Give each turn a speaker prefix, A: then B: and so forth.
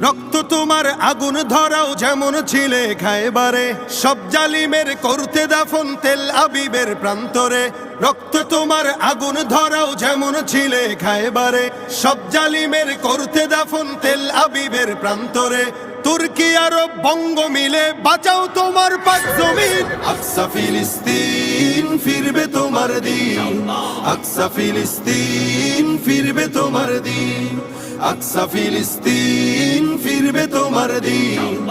A: রক্ত তোমার আগুন ধরাও যেমন ছিলে খায়বারে, সব জালিমের করতে দাফন তেল আবিবের প্রান্তরে। রক্ত তোমার আগুন ধরাও যেমন ছিলে খায়বারে, সব জালিমের করতে দাফন তেল আবিবের প্রান্তরে। তুর্কি আরব বঙ্গ মিলে বাঁচাও তোমার পাক জমিন। আকসা ফিলিস্তিন ফিরবে তোমার দিন, আকসা ফিলিস্তিন ফিরবে তোমার দিন, আকসা ফিলিস্তিন ফিরবে তোমার দিন।